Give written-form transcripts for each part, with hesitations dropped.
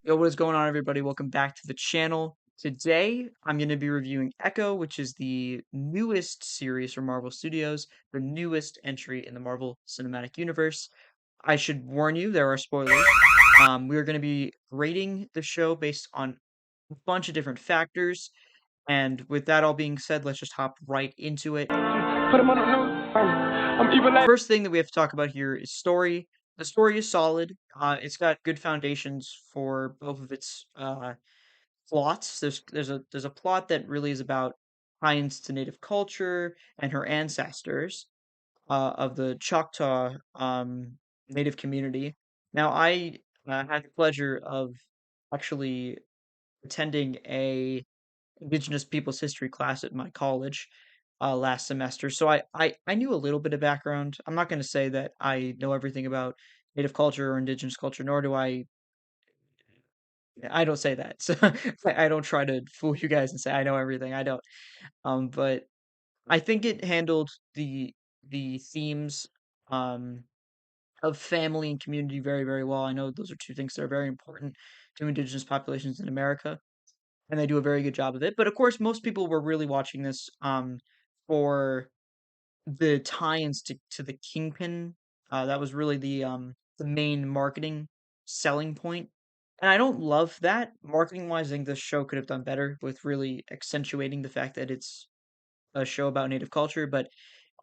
Yo, what is going on, everybody? Welcome back to the channel. Today, I'm going to be reviewing Echo, which is the newest series from Marvel Studios, the newest entry in the Marvel Cinematic Universe. I should warn you, there are spoilers. We are going to be rating the show based on a bunch of different factors. And with that all being said, let's just hop right into it. Put him on the news. I'm even like. First thing that we have to talk about here is story. The story is solid. It's got good foundations for both of its plots. There's a plot that really is about tie-ins to native culture and her ancestors of the Choctaw native community. Now, I had the pleasure of actually attending a Indigenous Peoples History class at my college last semester, so I knew a little bit of background. I'm not going to say that I know everything about native culture or indigenous culture, nor do I don't say that. So I don't try to fool you guys and say I know everything. I don't. But I think it handled the themes um of family and community very, very well. I know those are two things that are very important to indigenous populations in America, and they do a very good job of it. But of course, most people were really watching this for the tie-ins to the Kingpin. That was really the main marketing selling point. And I don't love that. Marketing-wise, I think this show could have done better with really accentuating the fact that it's a show about native culture, but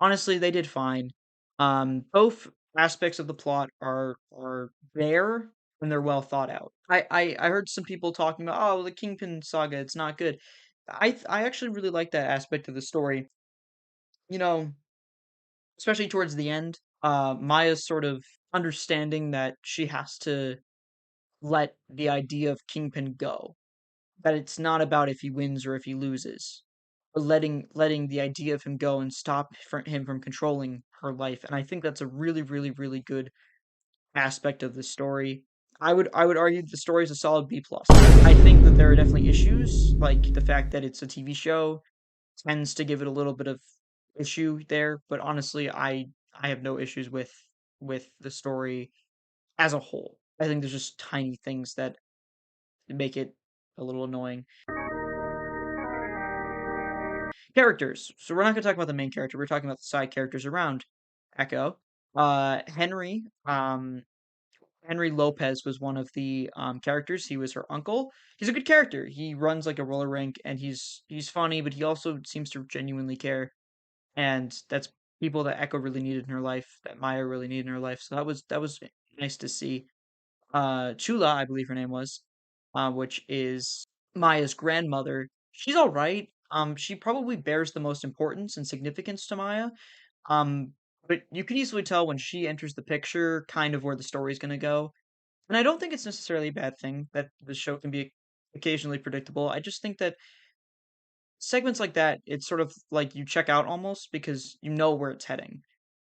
honestly, they did fine. Both aspects of the plot are there and they're well thought out. I heard some people talking about, oh, the Kingpin saga, it's not good. I actually really like that aspect of the story. You know, especially towards the end, Maya's sort of understanding that she has to let the idea of Kingpin go. That it's not about if he wins or if he loses, but letting the idea of him go and stop him from controlling her life. And I think that's a really, really, really good aspect of the story. I would argue the story is a solid B plus. I think that there are definitely issues, like the fact that it's a TV show tends to give it a little bit of issue there, but honestly, I have no issues with the story as a whole. I think there's just tiny things that make it a little annoying. Characters. So we're not going to talk about the main character. We're talking about the side characters around Echo. Henry. Henry Lopez was one of the characters. He was her uncle. He's a good character. He runs like a roller rink, and he's funny, but he also seems to genuinely care. And that's people that Echo really needed in her life, that Maya really needed in her life. So that was nice to see. Chula, I believe her name was, which is Maya's grandmother. She's all right. She probably bears the most importance and significance to Maya. Um, but you can easily tell when she enters the picture, kind of where the story's going to go. And I don't think it's necessarily a bad thing that the show can be occasionally predictable. I just think that segments like that, it's sort of like you check out almost because you know where it's heading.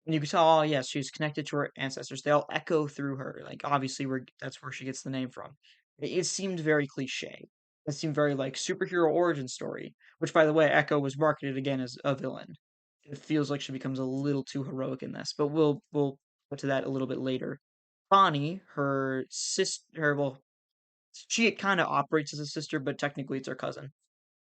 And you can tell, oh yes, she's connected to her ancestors. They all echo through her. Like obviously, that's where she gets the name from. It seemed very cliche. It seemed very like superhero origin story. Which, by the way, Echo was marketed again as a villain. It feels like she becomes a little too heroic in this, but we'll get to that a little bit later. Bonnie, her sister, well, she kind of operates as a sister, but technically it's her cousin.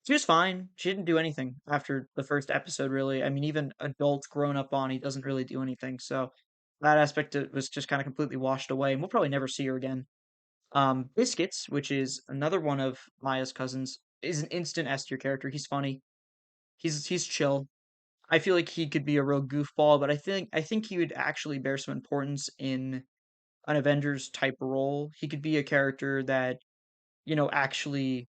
She was fine. She didn't do anything after the first episode, really. I mean, even adult grown up Bonnie doesn't really do anything. So that aspect was just kind of completely washed away, and we'll probably never see her again. Biscuits, which is another one of Maya's cousins, is an instant S tier character. He's funny. He's chill. I feel like he could be a real goofball, but I think he would actually bear some importance in an Avengers type role. He could be a character that actually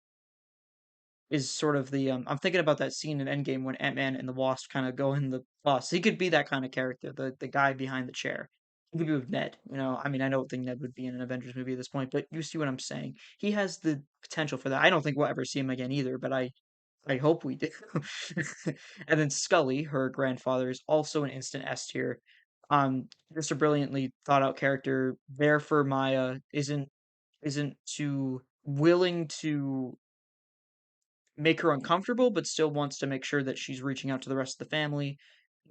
is sort of I'm thinking about that scene in Endgame when Ant-Man and the Wasp kind of go in the bus. He could be that kind of character, the guy behind the chair. He could be with Ned. I mean, I don't think Ned would be in an Avengers movie at this point, but you see what I'm saying. He has the potential for that. I don't think we'll ever see him again either, but I hope we do. And then Scully, her grandfather, is also an instant S tier. Just a brilliantly thought out character. There for Maya isn't too willing to make her uncomfortable, but still wants to make sure that she's reaching out to the rest of the family.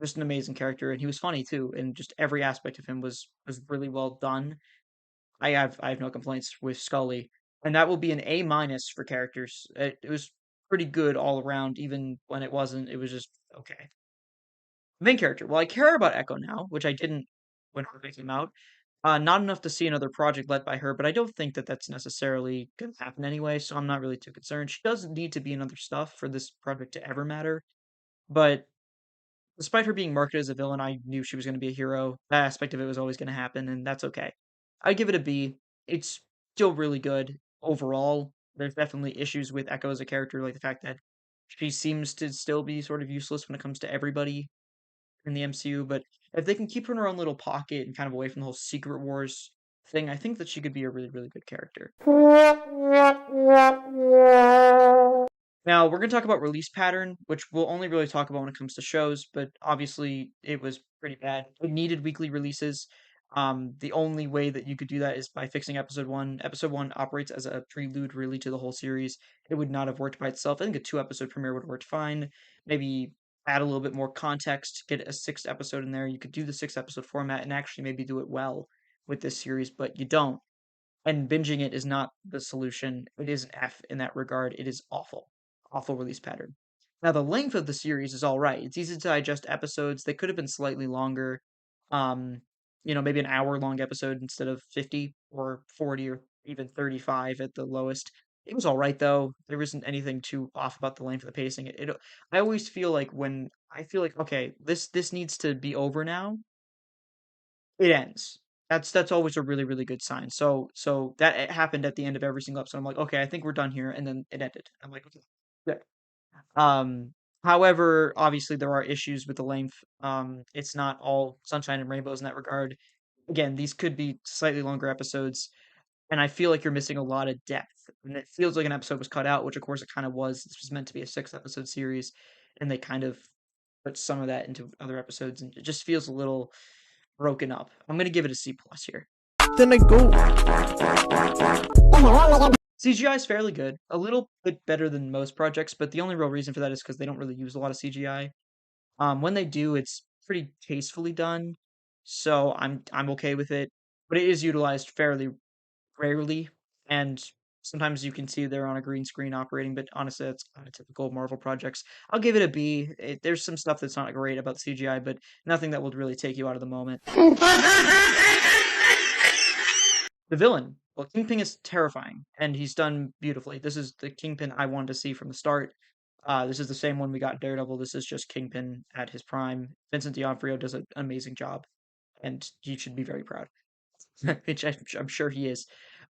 Just an amazing character, and he was funny too, and just every aspect of him was really well done. I have no complaints with Scully. and that will be an A minus for characters. It was pretty good all around, even when it wasn't. It was just okay. Main character. Well, I care about Echo now, which I didn't when Hawkeye came out. Not enough to see another project led by her, but I don't think that that's necessarily going to happen anyway, so I'm not really too concerned. She does need to be in other stuff for this project to ever matter, but despite her being marketed as a villain, I knew she was going to be a hero. That aspect of it was always going to happen, and that's okay. I give it a B. It's still really good overall. There's definitely issues with Echo as a character, like the fact that she seems to still be sort of useless when it comes to everybody in the MCU, but if they can keep her in her own little pocket and kind of away from the whole Secret Wars thing, I think that she could be a really, really good character. Now, we're going to talk about release pattern, which we'll only really talk about when it comes to shows, but obviously it was pretty bad. It needed weekly releases. The only way that you could do that is by fixing episode one. Episode one operates as a prelude, really, to the whole series. It would not have worked by itself. I think a 2 episode premiere would have worked fine. Maybe add a little bit more context, get a sixth episode in there. You could do the 6 episode format and actually maybe do it well with this series, but you don't. And binging it is not the solution. It is an F in that regard. It is awful. Awful release pattern. Now, the length of the series is all right. It's easy to digest episodes. They could have been slightly longer. Um, maybe an hour long episode instead of 50 or 40 or even 35 at the lowest. It was all right though. There wasn't anything too off about the length of the pacing. I always feel like when I feel like okay, this needs to be over now, it ends. That's always a really, really good sign. So that it happened at the end of every single episode. I'm like, okay, I think we're done here, and then it ended. I'm like, okay, good. Um, However, obviously there are issues with the length. It's not all sunshine and rainbows in that regard. Again, these could be slightly longer episodes, and I feel like you're missing a lot of depth. And it feels like an episode was cut out, which of course it kind of was. This was meant to be a 6 episode series, and they kind of put some of that into other episodes, and it just feels a little broken up. I'm gonna give it a C plus here. Then I go. CGI is fairly good, a little bit better than most projects, but the only real reason for that is because they don't really use a lot of CGI. When they do, it's pretty tastefully done, so I'm okay with it. But it is utilized fairly rarely, and sometimes you can see they're on a green screen operating. But honestly, that's kind of typical of Marvel projects. I'll give it a B. There's some stuff that's not great about CGI, but nothing that would really take you out of the moment. The villain. Well, Kingpin is terrifying, and he's done beautifully. This is the Kingpin I wanted to see from the start. This is the same one we got in Daredevil. This is just Kingpin at his prime. Vincent D'Onofrio does an amazing job, and you should be very proud, which I'm sure he is.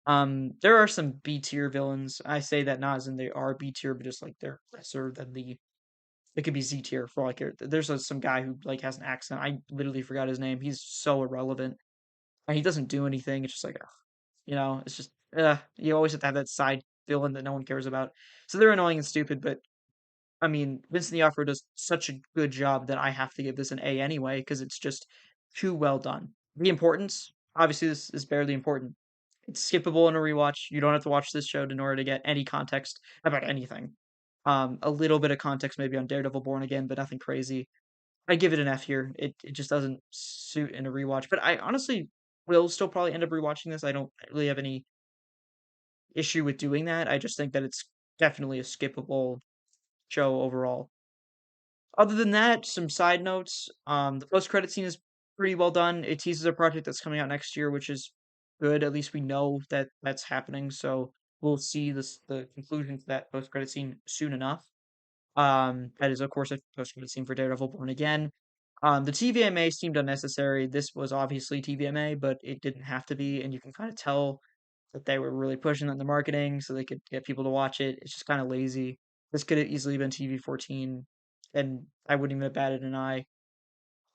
There are some B tier villains. I say that not as in they are B tier, but just like they're lesser than the. It could be Z tier for all I care. There's some guy who like has an accent. I literally forgot his name. He's so irrelevant, and he doesn't do anything. It's just like it's just you always have to have that side villain that no one cares about. So they're annoying and stupid, but I mean, Vincent D'Onofrio does such a good job that I have to give this an A anyway because it's just too well done. The importance, obviously, this is barely important. It's skippable in a rewatch. You don't have to watch this show in order to get any context about anything. A little bit of context maybe on Daredevil Born Again, but nothing crazy. I give it an F here. It just doesn't suit in a rewatch. But I honestly will still probably end up rewatching this. I don't really have any issue with doing that. I just think that it's definitely a skippable show overall. Other than that, some side notes. The post-credit scene is pretty well done. It teases a project that's coming out next year, which is good. At least we know that that's happening. So we'll see the conclusion to that post-credit scene soon enough. That is, of course, a post-credit scene for Daredevil Born Again. The TVMA seemed unnecessary. This was obviously TVMA, but it didn't have to be, and you can kind of tell that they were really pushing it in the marketing so they could get people to watch it. It's just kind of lazy. This could have easily been TV-14, and I wouldn't even have batted an eye.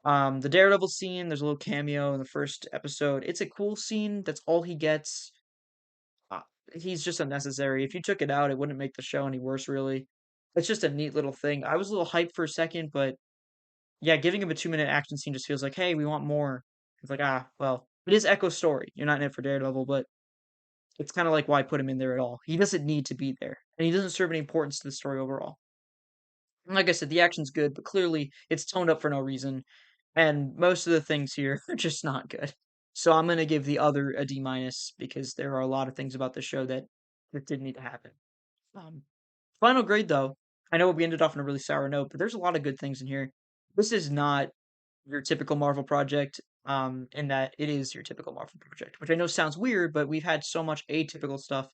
The Daredevil scene, there's a little cameo in the first episode. It's a cool scene. That's all he gets. Uh, he's just unnecessary. If you took it out, it wouldn't make the show any worse, really. It's just a neat little thing. I was a little hyped for a second, but yeah, giving him a 2 minute action scene just feels like, hey, we want more. It's like, well, it is Echo's story. You're not in it for Daredevil, but it's kind of like why put him in there at all. He doesn't need to be there, and he doesn't serve any importance to the story overall. And like I said, the action's good, but clearly it's toned up for no reason, and most of the things here are just not good. So I'm gonna give the other a D minus because there are a lot of things about the show that that didn't need to happen. Um, Final grade though, I know we ended off on a really sour note, but there's a lot of good things in here. This is not your typical Marvel project, in that it is your typical Marvel project, which I know sounds weird, but we've had so much atypical stuff.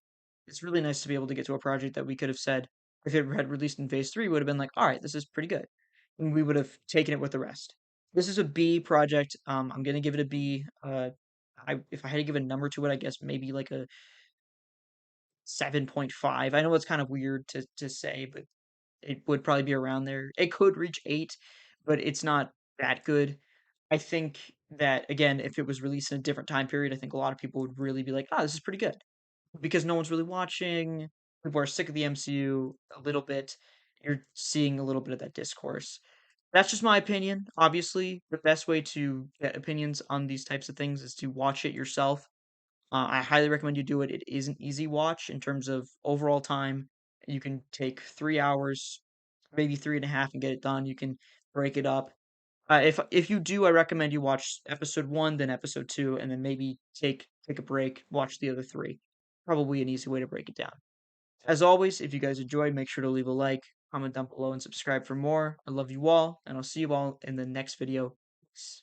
It's really nice to be able to get to a project that we could have said, if it had released in phase three, would have been like, all right, this is pretty good. And we would have taken it with the rest. This is a B project. I'm gonna give it a B. If I had to give a number to it, I guess maybe like a 7.5. I know it's kind of weird to say, but it would probably be around there. It could reach 8, but it's not that good. I think that, again, if it was released in a different time period, I think a lot of people would really be like, "Ah, this is pretty good." Because no one's really watching, people are sick of the MCU a little bit, you're seeing a little bit of that discourse. That's just my opinion. Obviously, the best way to get opinions on these types of things is to watch it yourself. I highly recommend you do it. It is an easy watch in terms of overall time. You can take 3 hours, maybe 3.5, and get it done. You can break it up. If you do, I recommend you watch episode 1, then episode 2, and then maybe take a break, watch the other 3. Probably an easy way to break it down. As always, if you guys enjoyed, make sure to leave a like, comment down below, and subscribe for more. I love you all, and I'll see you all in the next video. Peace.